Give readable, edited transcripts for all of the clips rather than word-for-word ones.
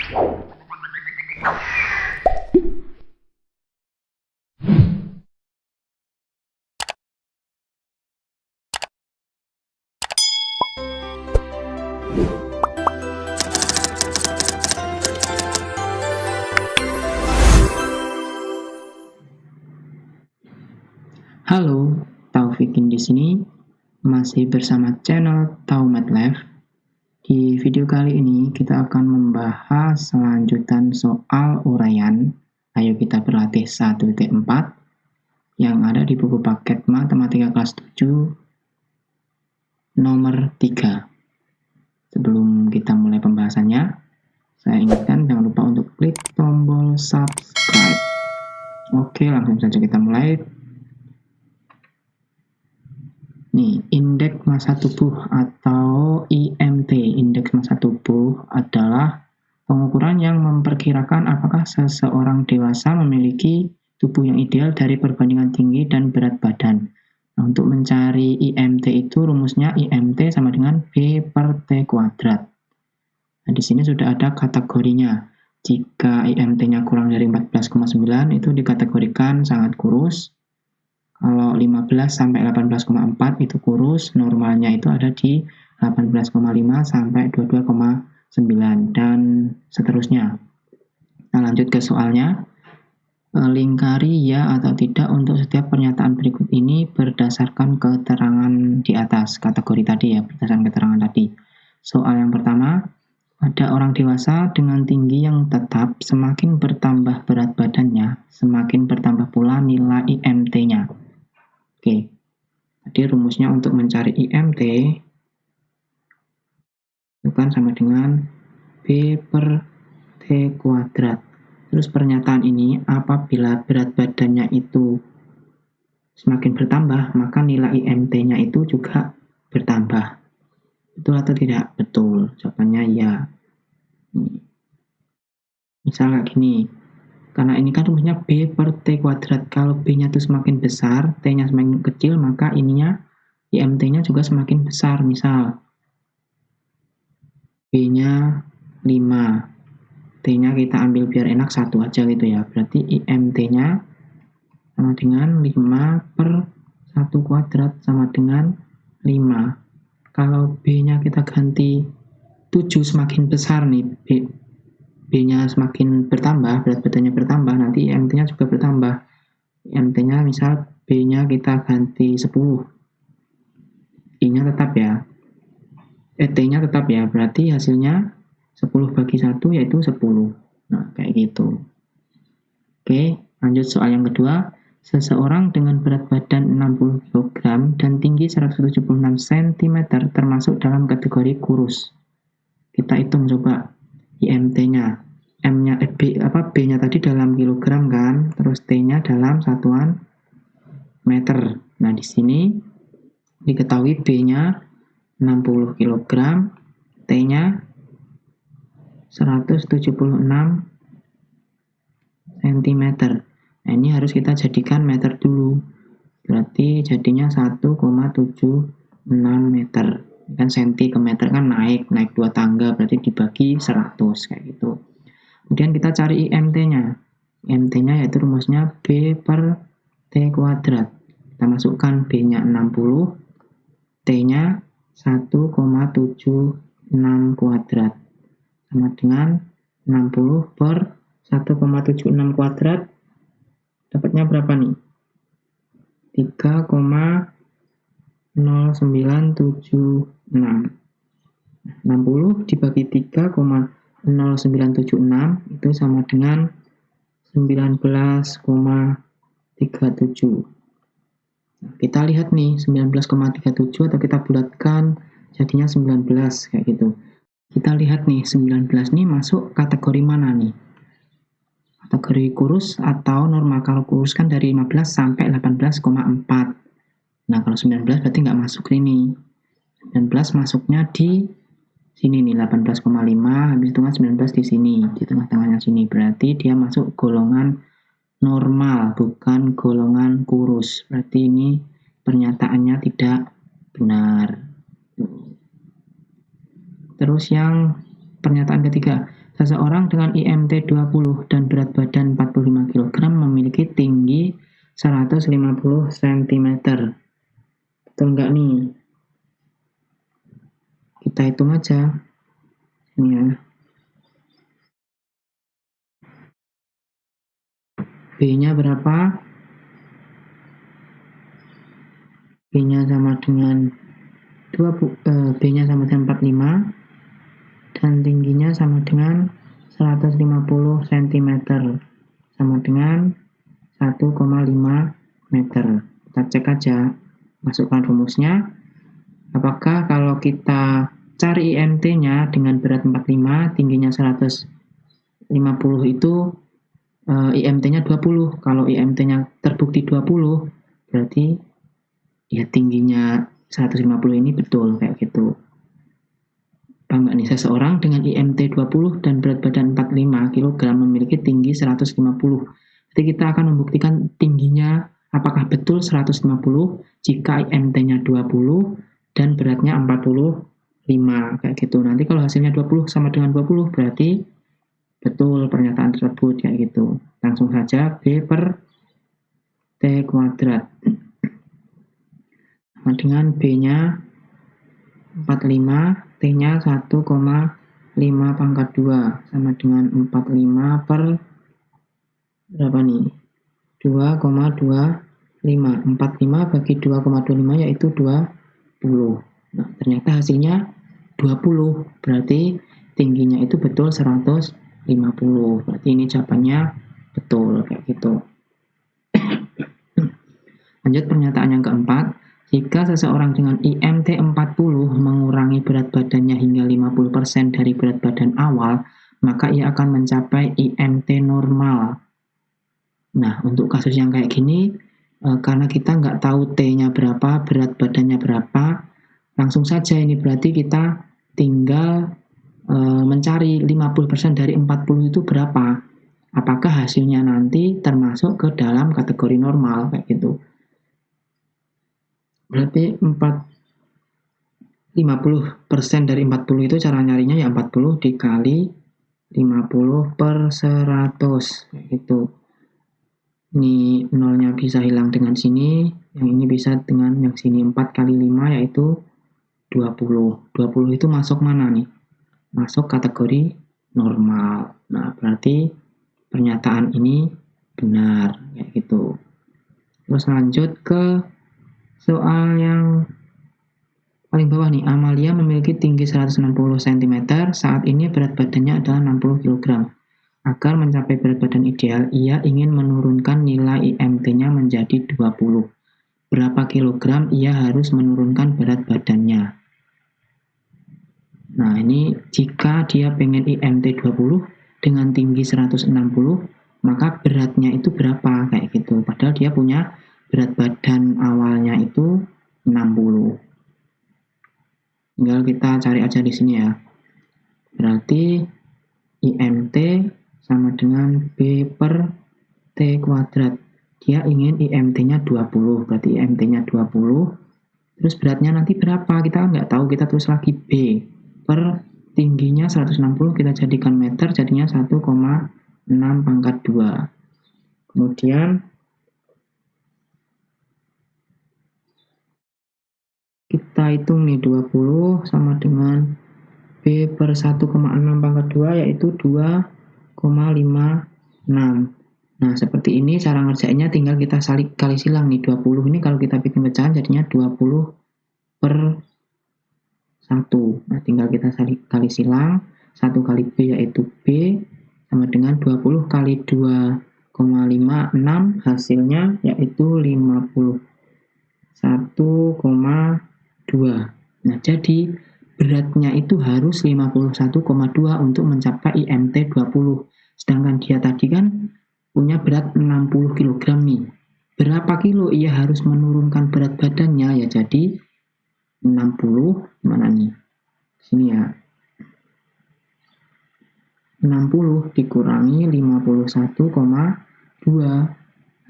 Halo, Taufikin di sini masih bersama channel Taumatlab. Di video kali ini kita akan membahas lanjutan soal uraian. Ayo kita berlatih 1.4 yang ada di buku paket Matematika kelas 7 nomor 3. Sebelum kita mulai pembahasannya, saya ingatkan jangan lupa untuk klik tombol subscribe. Oke, langsung saja kita mulai. Nih, indeks massa tubuh atau IMT, indeks massa tubuh adalah pengukuran yang memperkirakan apakah seseorang dewasa memiliki tubuh yang ideal dari perbandingan tinggi dan berat badan. Nah, untuk mencari IMT itu rumusnya IMT sama dengan B per T kuadrat. Nah, di sini sudah ada kategorinya. Jika IMT-nya kurang dari 14,9 itu dikategorikan sangat kurus. Kalau 15 sampai 18,4 itu kurus, normalnya itu ada di 18,5 sampai 22,9 dan seterusnya. Nah, lanjut ke soalnya. Lingkari ya atau tidak untuk setiap pernyataan berikut ini berdasarkan keterangan di atas, kategori tadi ya, berdasarkan keterangan tadi. Soal yang pertama, ada orang dewasa dengan tinggi yang tetap, semakin bertambah berat badannya, semakin bertambah pula nilai IMT-nya. Oke, jadi rumusnya untuk mencari IMT itu kan sama dengan B per T kuadrat. Terus pernyataan ini apabila berat badannya itu semakin bertambah, maka nilai IMT-nya itu juga bertambah. Betul atau tidak? Betul. Jawabannya ya. Misal kayak gini. Karena ini kan rumusnya B per T kuadrat. Kalau B-nya itu semakin besar, T-nya semakin kecil, maka ininya IMT-nya juga semakin besar. Misal B-nya 5, T-nya kita ambil biar enak 1 aja gitu ya. Berarti IMT-nya sama dengan 5 per 1 kuadrat sama dengan 5. Kalau B-nya kita ganti 7 semakin besar nih, B-nya semakin bertambah, berat badannya bertambah, nanti IMT-nya juga bertambah. IMT-nya misal B-nya kita ganti 10. I-nya tetap ya. T-nya tetap ya, berarti hasilnya 10 bagi 1 yaitu 10. Nah, kayak gitu. Oke, lanjut soal yang kedua. Seseorang dengan berat badan 60 kg dan tinggi 176 cm termasuk dalam kategori kurus. Kita hitung coba IMT-nya. M-nya B-nya tadi dalam kilogram kan, terus T-nya dalam satuan meter. Nah, di sini diketahui B-nya 60 kg, T-nya 176 cm. Nah, ini harus kita jadikan meter dulu. Berarti jadinya 1,76 meter. Kan senti ke meter kan naik 2 tangga, berarti dibagi 100 kayak gitu. Kemudian kita cari IMT-nya. IMT-nya yaitu rumusnya B per T kuadrat. Kita masukkan B-nya 60, T-nya 1,76 kuadrat. Sama dengan 60 per 1,76 kuadrat. Dapatnya berapa nih? 3,0976. 60 dibagi 3,0976 itu sama dengan 19,37. Nah, kita lihat nih 19,37 atau kita bulatkan jadinya 19 kayak gitu. Kita lihat nih 19 nih masuk kategori mana nih? Kategori kurus atau normal. Kalau kurus kan dari 15 sampai 18,4. Nah, kalau 19 berarti nggak masuk ini. 19 masuknya di sini nih 18,5, habis itu kan 19 di sini, di tengah-tengahnya sini. Berarti dia masuk golongan normal, bukan golongan kurus. Berarti ini pernyataannya tidak benar. Terus yang pernyataan ketiga, Seseorang dengan IMT 20 dan berat badan 45 kg memiliki tinggi 150 cm. Betul nggak nih? Kita hitung aja. Ini ya. B-nya berapa? B-nya sama dengan B-nya sama dengan 45 dan tingginya sama dengan 150 cm, sama dengan 1,5 meter. Kita cek aja, masukkan rumusnya. Apakah kalau kita cari IMT-nya dengan berat 45, tingginya 150 itu IMT-nya 20. Kalau IMT-nya terbukti 20, berarti ya tingginya 150 ini betul kayak gitu. Paham nggak nih? Seseorang dengan IMT 20 dan berat badan 45 kg memiliki tinggi 150. Jadi kita akan membuktikan tingginya apakah betul 150 jika IMT-nya 20 dan beratnya 45 kayak gitu. Nanti kalau hasilnya 20 sama dengan 20 berarti betul pernyataan tersebut kayak gitu. Langsung saja B per T kuadrat sama dengan B-nya 45, T-nya 1,5 pangkat 2 sama dengan 45 per berapa nih? 2,25. 45 bagi 2,25 yaitu 20. Nah, ternyata hasilnya 20. Berarti tingginya itu betul 150. Berarti ini jawabannya betul kayak gitu. Lanjut pernyataan yang keempat. Jika seseorang dengan IMT 40 mengurangi berat badannya hingga 50% dari berat badan awal, maka ia akan mencapai IMT normal. Nah, untuk kasus yang kayak gini, karena kita nggak tahu T-nya berapa, berat badannya berapa, langsung saja ini berarti kita tinggal mencari 50% dari 40 itu berapa. Apakah hasilnya nanti termasuk ke dalam kategori normal, kayak gitu. Berarti 50% dari 40 itu cara nyarinya ya 40 dikali 50 per 100 gitu. Ini nolnya bisa hilang dengan sini, yang ini bisa dengan yang sini. 4 kali 5 yaitu 20. 20 itu masuk mana nih? Masuk kategori normal. Nah, berarti pernyataan ini benar kayak gitu. Terus lanjut ke soal yang paling bawah nih. Amalia memiliki tinggi 160 cm, saat ini berat badannya adalah 60 kg. Agar mencapai berat badan ideal, ia ingin menurunkan nilai IMT-nya menjadi 20. Berapa kilogram ia harus menurunkan berat badannya? Nah, ini jika dia pengen IMT 20 dengan tinggi 160, maka beratnya itu berapa? Kayak gitu. Padahal dia punya berat badan awalnya itu 60. Tinggal kita cari aja di sini ya. Berarti IMT sama dengan B per T kuadrat. Dia ingin IMT-nya 20, berarti IMT-nya 20. Terus beratnya nanti berapa? Kita kan nggak tahu, kita tulis lagi B per tingginya 160, kita jadikan meter, jadinya 1,6 pangkat 2. Kemudian kita hitung nih 20 sama dengan B per 1,6 pangkat 2 yaitu 2,56. Nah, seperti ini cara ngerjainnya, tinggal kita kali silang nih. 20 ini kalau kita bikin pecahan jadinya 20 per 1. Nah, tinggal kita kali silang. 1 kali B yaitu B sama dengan 20 kali 2,56, hasilnya yaitu 51,2. Nah, jadi beratnya itu harus 51,2 untuk mencapai IMT 20. Sedangkan dia tadi kan punya berat 60 kg nih. Berapa kilo ia harus menurunkan berat badannya? Ya jadi 60, mana nih? Sini ya. 60 dikurangi 51,2.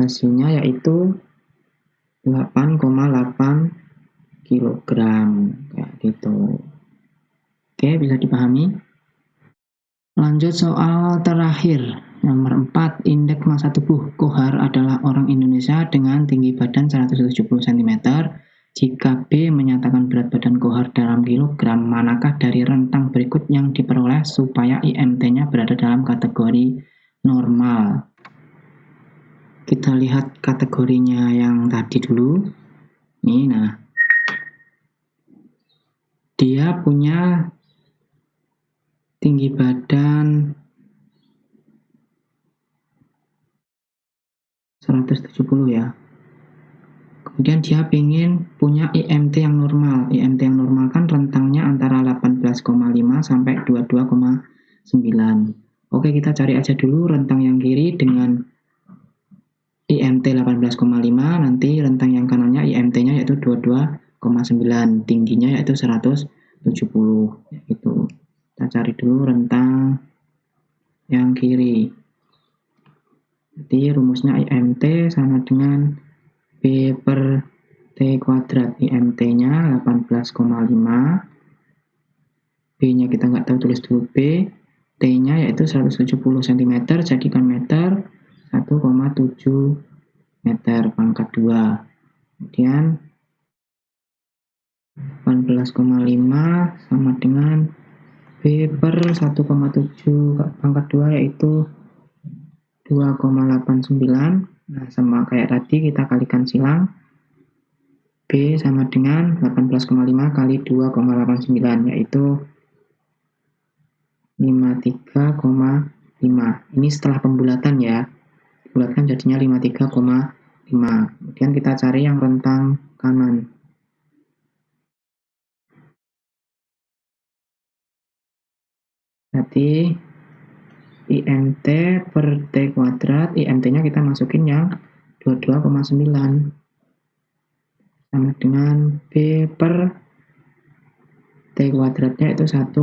Hasilnya yaitu 8,8 kilogram kayak gitu. Oke, bisa dipahami? Lanjut soal terakhir, nomor 4, indeks massa tubuh Kohar adalah orang Indonesia dengan tinggi badan 170 cm. Jika B menyatakan berat badan Kohar dalam kilogram, manakah dari rentang berikut yang diperoleh supaya IMT-nya berada dalam kategori normal? Kita lihat kategorinya yang tadi dulu. Nih, nah. Dia punya tinggi badan 170 ya. Kemudian dia ingin punya IMT yang normal. IMT yang normal kan rentangnya antara 18,5 sampai 22,9. Oke, kita cari aja dulu rentang yang kiri dengan IMT 18,5, nanti rentang yang kanannya IMT-nya yaitu 22,9, tingginya yaitu 170. Gitu. Kita cari dulu rentang yang kiri. Jadi rumusnya IMT sama dengan B per T kuadrat. IMT-nya 18,5. B-nya kita nggak tahu, tulis dulu B. T-nya yaitu 170 cm, jadikan meter 1,7 meter pangkat 2. Kemudian 18,5 sama dengan B per 1,7 pangkat 2 yaitu 2,89. Nah, sama kayak tadi kita kalikan silang. B sama dengan 18,5 kali 2,89 yaitu 53,5. Ini setelah pembulatan ya. Bulatkan jadinya 53,5. Kemudian kita cari yang rentang kanan. Berarti IMT per T kuadrat, IMT-nya kita masukin yang 22,9 sama dengan B per T kuadratnya itu 1,7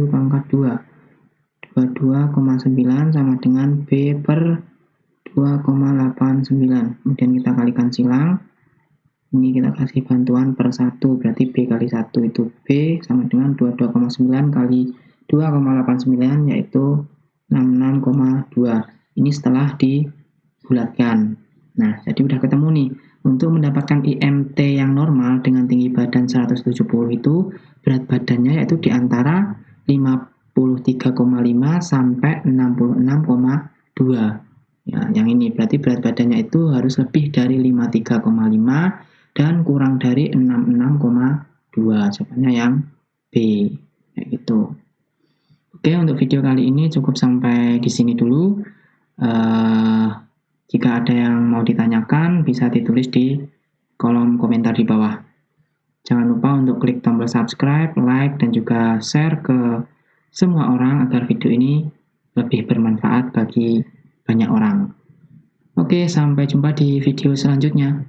pangkat 2. 22,9 sama dengan B per 2,89. Kemudian kita kalikan silang. Ini kita kasih bantuan per 1, berarti B kali 1 itu B sama dengan 22,9 kali 2,89 yaitu 66,2. Ini setelah dibulatkan. Nah, jadi udah ketemu nih. Untuk mendapatkan IMT yang normal dengan tinggi badan 170 itu berat badannya yaitu di antara 53,5 sampai 66,2. Ya, yang ini berarti berat badannya itu harus lebih dari 53,5 dan kurang dari 66,2. Jawabannya yang B. Kayak gitu. Oke, untuk video kali ini cukup sampai di sini dulu. Jika ada yang mau ditanyakan, bisa ditulis di kolom komentar di bawah. Jangan lupa untuk klik tombol subscribe, like, dan juga share ke semua orang agar video ini lebih bermanfaat bagi banyak orang. Oke, sampai jumpa di video selanjutnya.